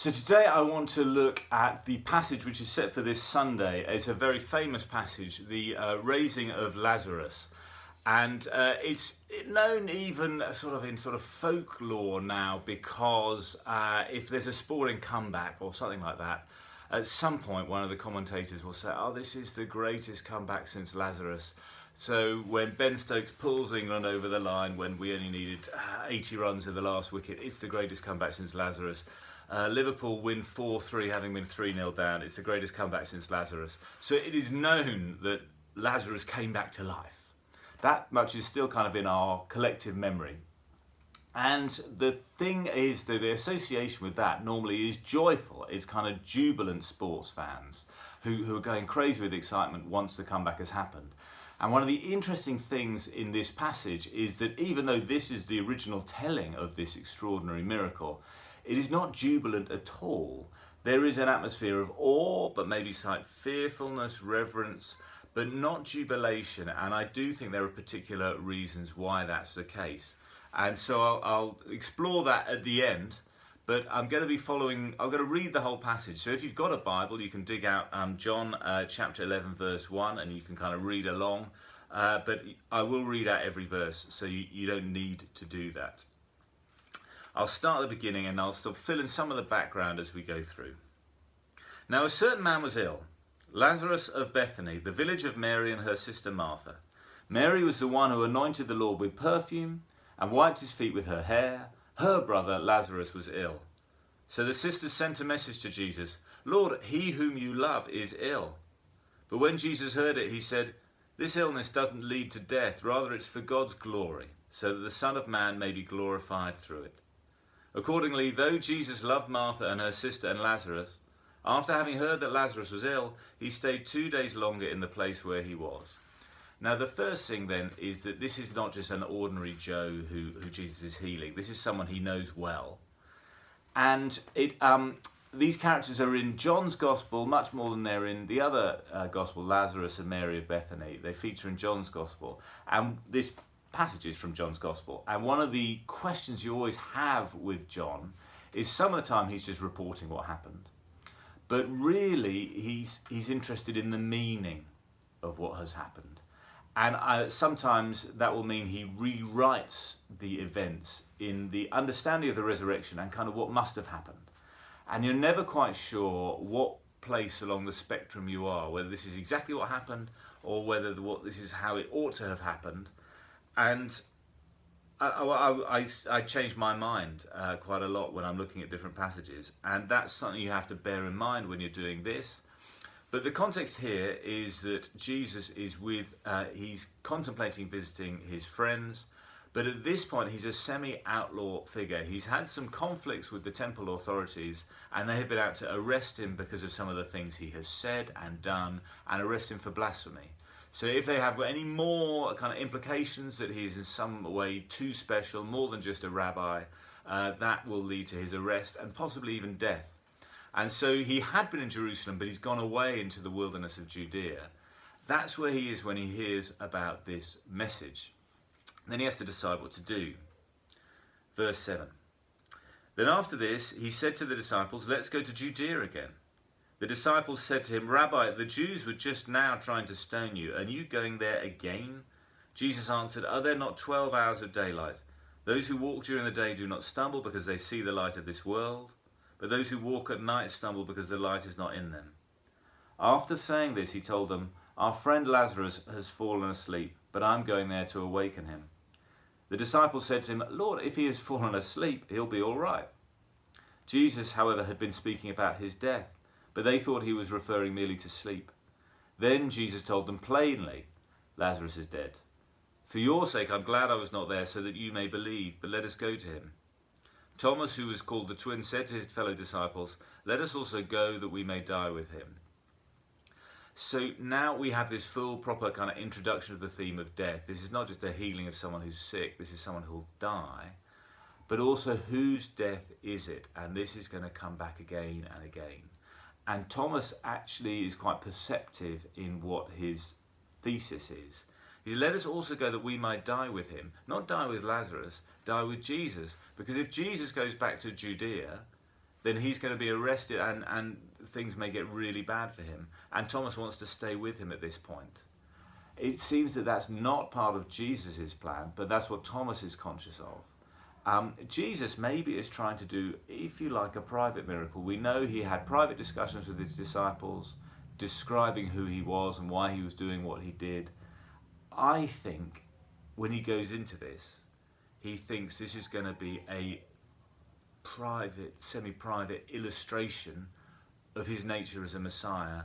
So today I want to look at the passage which is set for this Sunday. It's a very famous passage, the raising of Lazarus. And it's known even in folklore now because if there's a sporting comeback or something like that, at some point one of the commentators will say, oh, this is the greatest comeback since Lazarus. So when Ben Stokes pulls England over the line when we only needed 80 runs in the last wicket, it's the greatest comeback since Lazarus. Liverpool win 4-3 having been 3-0 down. It's the greatest comeback since Lazarus. So it is known that Lazarus came back to life. That much is still kind of in our collective memory. And the thing is that the association with that normally is joyful. It's kind of jubilant sports fans who are going crazy with excitement once the comeback has happened. And one of the interesting things in this passage is that even though this is the original telling of this extraordinary miracle, it is not jubilant at all. There is an atmosphere of awe, but maybe slight fearfulness, reverence, but not jubilation. And I do think there are particular reasons why that's the case. And so I'll explore that at the end, but I'm going to read the whole passage. So if you've got a Bible, you can dig out John chapter 11, verse 1, and you can kind of read along. But I will read out every verse, so you don't need to do that. I'll start at the beginning and I'll still fill in some of the background as we go through. Now a certain man was ill, Lazarus of Bethany, the village of Mary and her sister Martha. Mary was the one who anointed the Lord with perfume and wiped his feet with her hair. Her brother Lazarus was ill. So the sisters sent a message to Jesus, Lord, he whom you love is ill. But when Jesus heard it, he said, this illness doesn't lead to death, rather it's for God's glory, so that the Son of Man may be glorified through it. Accordingly, though Jesus loved Martha and her sister and Lazarus, after having heard that Lazarus was ill, he stayed 2 days longer in the place where he was. Now the first thing then is that this is not just an ordinary Joe who Jesus is healing. This is someone he knows well. And these characters are in John's Gospel much more than they're in the other Gospel, Lazarus and Mary of Bethany. They feature in John's Gospel. And this passages from John's Gospel, and one of the questions you always have with John is some of the time he's just reporting what happened, but really he's interested in the meaning of what has happened, and sometimes that will mean he rewrites the events in the understanding of the resurrection and kind of what must have happened, and you're never quite sure what place along the spectrum you are, whether this is exactly what happened or whether this is how it ought to have happened. And I change my mind quite a lot when I'm looking at different passages, and that's something you have to bear in mind when you're doing this. But the context here is that Jesus is he's contemplating visiting his friends, but at this point he's a semi-outlaw figure. He's had some conflicts with the temple authorities, and they have been out to arrest him because of some of the things he has said and done, and arrest him for blasphemy. So if they have any more kind of implications that he's in some way too special, more than just a rabbi, that will lead to his arrest and possibly even death. And so he had been in Jerusalem, but he's gone away into the wilderness of Judea. That's where he is when he hears about this message. Then he has to decide what to do. Verse 7. Then after this, he said to the disciples, let's go to Judea again. The disciples said to him, Rabbi, the Jews were just now trying to stone you. Are you going there again? Jesus answered, are there not 12 hours of daylight? Those who walk during the day do not stumble because they see the light of this world, but those who walk at night stumble because the light is not in them. After saying this, he told them, our friend Lazarus has fallen asleep, but I'm going there to awaken him. The disciples said to him, Lord, if he has fallen asleep, he'll be all right. Jesus, however, had been speaking about his death, but they thought he was referring merely to sleep. Then Jesus told them plainly, Lazarus is dead. For your sake, I'm glad I was not there so that you may believe, but let us go to him. Thomas, who was called the twin, said to his fellow disciples, let us also go that we may die with him. So now we have this full, proper kind of introduction of the theme of death. This is not just a healing of someone who's sick. This is someone who'll die, but also whose death is it? And this is going to come back again and again. And Thomas actually is quite perceptive in what his thesis is. He let us also go that we might die with him. Not die with Lazarus, die with Jesus. Because if Jesus goes back to Judea, then he's going to be arrested and things may get really bad for him. And Thomas wants to stay with him at this point. It seems that that's not part of Jesus's plan, but that's what Thomas is conscious of. Jesus maybe is trying to do, if you like, a private miracle. We know he had private discussions with his disciples, describing who he was and why he was doing what he did. I think when he goes into this, he thinks this is going to be a private, semi-private illustration of his nature as a Messiah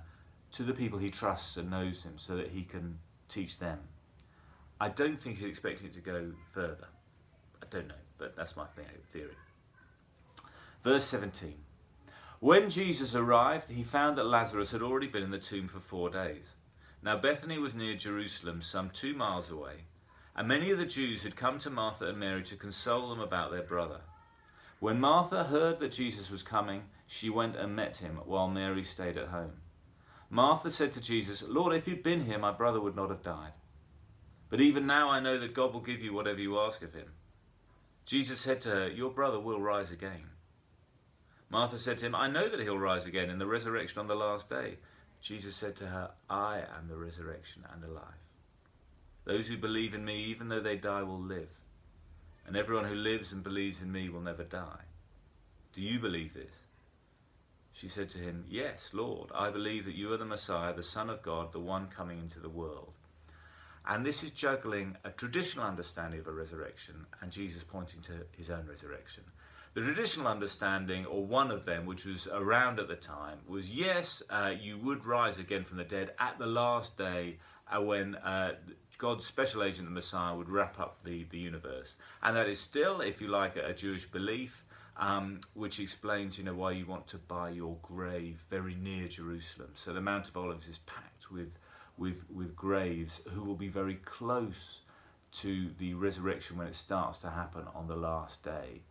to the people he trusts and knows him, so that he can teach them. I don't think he's expecting it to go further. I don't know, but that's my theory. Verse 17. When Jesus arrived, he found that Lazarus had already been in the tomb for 4 days. Now Bethany was near Jerusalem, some 2 miles away, and many of the Jews had come to Martha and Mary to console them about their brother. When Martha heard that Jesus was coming, she went and met him, while Mary stayed at home. Martha said to Jesus, "Lord, if you'd been here, my brother would not have died. But even now I know that God will give you whatever you ask of him." Jesus said to her, "Your brother will rise again." Martha said to him, "I know that he'll rise again in the resurrection on the last day." Jesus said to her, "I am the resurrection and the life. Those who believe in me, even though they die, will live. And everyone who lives and believes in me will never die. Do you believe this?" She said to him, "Yes, Lord, I believe that you are the Messiah, the Son of God, the one coming into the world." And this is juggling a traditional understanding of a resurrection and Jesus pointing to his own resurrection. The traditional understanding, or one of them, which was around at the time, was yes, you would rise again from the dead at the last day, when God's special agent, the Messiah, would wrap up the universe. And that is still, if you like, a Jewish belief, which explains, why you want to buy your grave very near Jerusalem. So the Mount of Olives is packed with graves who will be very close to the resurrection when it starts to happen on the last day.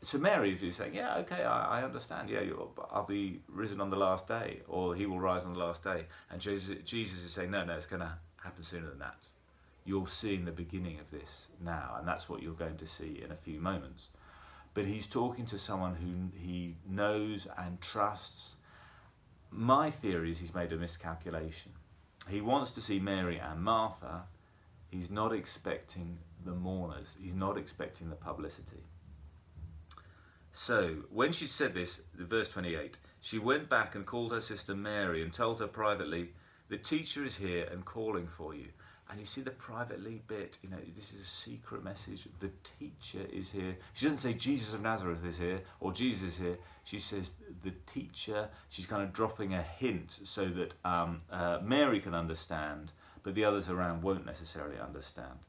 So Mary is saying, yeah, okay, I understand. Yeah, I'll be risen on the last day, or he will rise on the last day. And Jesus is saying, no, it's going to happen sooner than that. You're seeing the beginning of this now, and that's what you're going to see in a few moments. But he's talking to someone who he knows and trusts. My theory is he's made a miscalculation. He wants to see Mary and Martha. He's not expecting the mourners. He's not expecting the publicity. So, when she said this, verse 28, she went back and called her sister Mary and told her privately, "The teacher is here and calling for you." And you see the privately bit, this is a secret message. The teacher is here. She doesn't say Jesus of Nazareth is here or Jesus is here. She says the teacher. She's kind of dropping a hint so that Mary can understand, but the others around won't necessarily understand.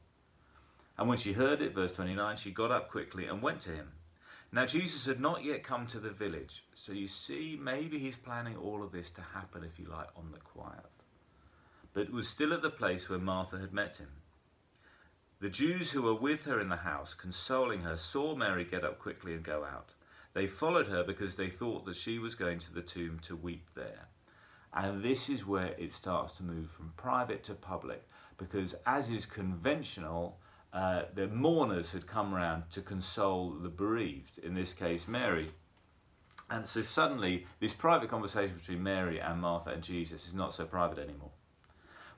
And when she heard it, verse 29, she got up quickly and went to him. Now Jesus had not yet come to the village. So you see, maybe he's planning all of this to happen, if you like, on the quiet. But was still at the place where Martha had met him. The Jews who were with her in the house, consoling her, saw Mary get up quickly and go out. They followed her because they thought that she was going to the tomb to weep there. And this is where it starts to move from private to public, because as is conventional, the mourners had come round to console the bereaved, in this case Mary. And so suddenly this private conversation between Mary and Martha and Jesus is not so private anymore.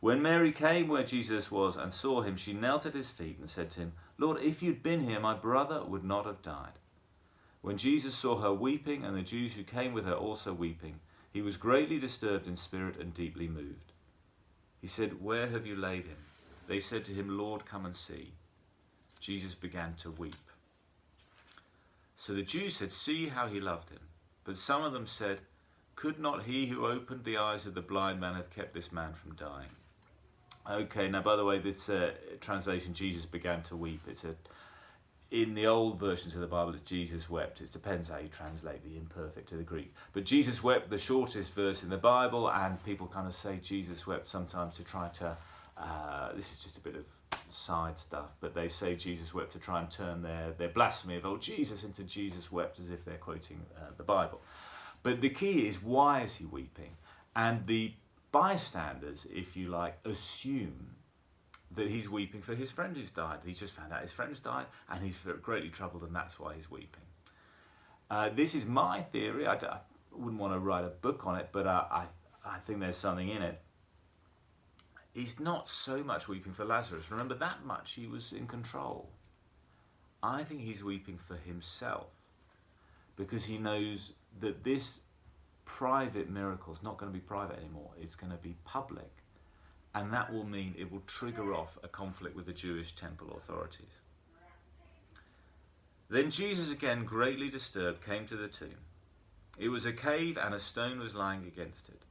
When Mary came where Jesus was and saw him, she knelt at his feet and said to him, "Lord, if you'd been here, my brother would not have died." When Jesus saw her weeping, and the Jews who came with her also weeping, he was greatly disturbed in spirit and deeply moved. He said, "Where have you laid him?" They said to him, "Lord, come and see." Jesus began to weep. So the Jews said, "See how he loved him." But some of them said, "Could not he who opened the eyes of the blind man have kept this man from dying?" Okay, now by the way, this translation, Jesus began to weep. In the old versions of the Bible, it's Jesus wept. It depends how you translate the imperfect to the Greek. But Jesus wept, the shortest verse in the Bible, and people kind of say Jesus wept sometimes to try to, this is just a bit of side stuff, but they say Jesus wept to try and turn their blasphemy of, Jesus, into Jesus wept, as if they're quoting the Bible. But the key is, why is he weeping? And the bystanders, if you like, assume that he's weeping for his friend who's died. He's just found out his friend's died and he's greatly troubled, and that's why he's weeping. This is my theory. I wouldn't want to write a book on it, but I think there's something in it. He's not so much weeping for Lazarus. Remember, that much he was in control. I think he's weeping for himself, because he knows that this private miracle is not going to be private anymore. It's going to be public. And that will mean it will trigger off a conflict with the Jewish temple authorities. Then Jesus, again greatly disturbed, came to the tomb. It was a cave, and a stone was lying against it.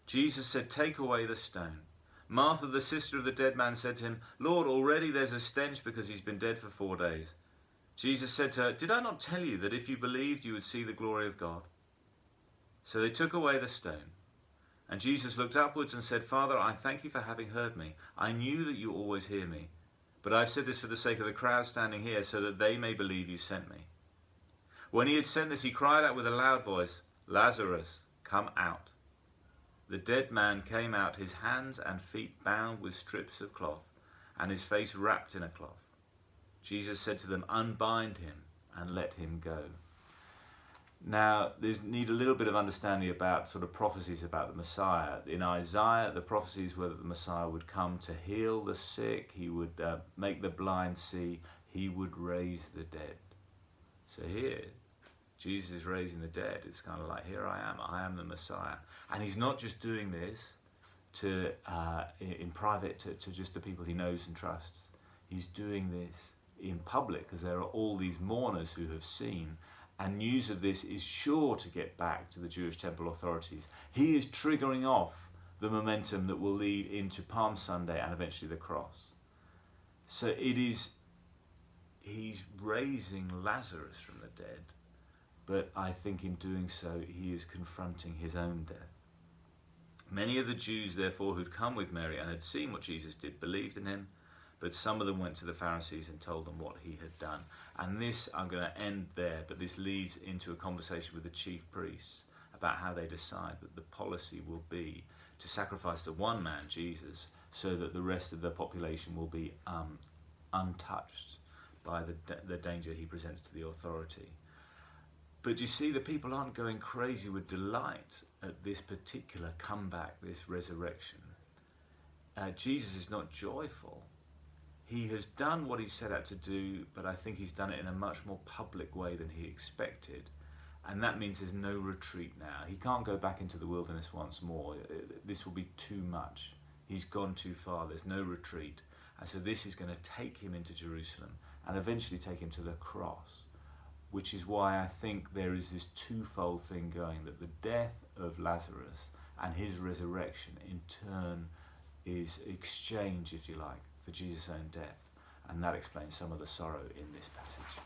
Jesus said, "Take away the stone." Martha, the sister of the dead man, said to him, "Lord, already there's a stench, because he's been dead for 4 days." Jesus said to her, "Did I not tell you that if you believed, you would see the glory of God?" So they took away the stone. And Jesus looked upwards and said, "Father, I thank you for having heard me. I knew that you always hear me. But I've said this for the sake of the crowd standing here, so that they may believe you sent me." When he had said this, he cried out with a loud voice, "Lazarus, come out." The dead man came out, his hands and feet bound with strips of cloth, and his face wrapped in a cloth. Jesus said to them, "Unbind him and let him go." Now, there's need a little bit of understanding about sort of prophecies about the Messiah. In Isaiah, the prophecies were that the Messiah would come to heal the sick, he would make the blind see, he would raise the dead. So here, Jesus is raising the dead. It's kind of like, here I am the Messiah. And he's not just doing this to in private to just the people he knows and trusts. He's doing this in public, because there are all these mourners who have seen, and news of this is sure to get back to the Jewish temple authorities. He is triggering off the momentum that will lead into Palm Sunday and eventually the cross. So he's raising Lazarus from the dead, but I think in doing so, he is confronting his own death. Many of the Jews, therefore, who'd come with Mary and had seen what Jesus did, believed in him, but some of them went to the Pharisees and told them what he had done. And this, I'm going to end there, but this leads into a conversation with the chief priests about how they decide that the policy will be to sacrifice the one man, Jesus, so that the rest of the population will be untouched by the danger he presents to the authority. But you see, the people aren't going crazy with delight at this particular comeback, this resurrection. Jesus is not joyful. He has done what he set out to do, but I think he's done it in a much more public way than he expected. And that means there's no retreat now. He can't go back into the wilderness once more. This will be too much. He's gone too far. There's no retreat. And so this is going to take him into Jerusalem and eventually take him to the cross, which is why I think there is this twofold thing going, that the death of Lazarus and his resurrection in turn is exchange, if you like, for Jesus' own death. And that explains some of the sorrow in this passage.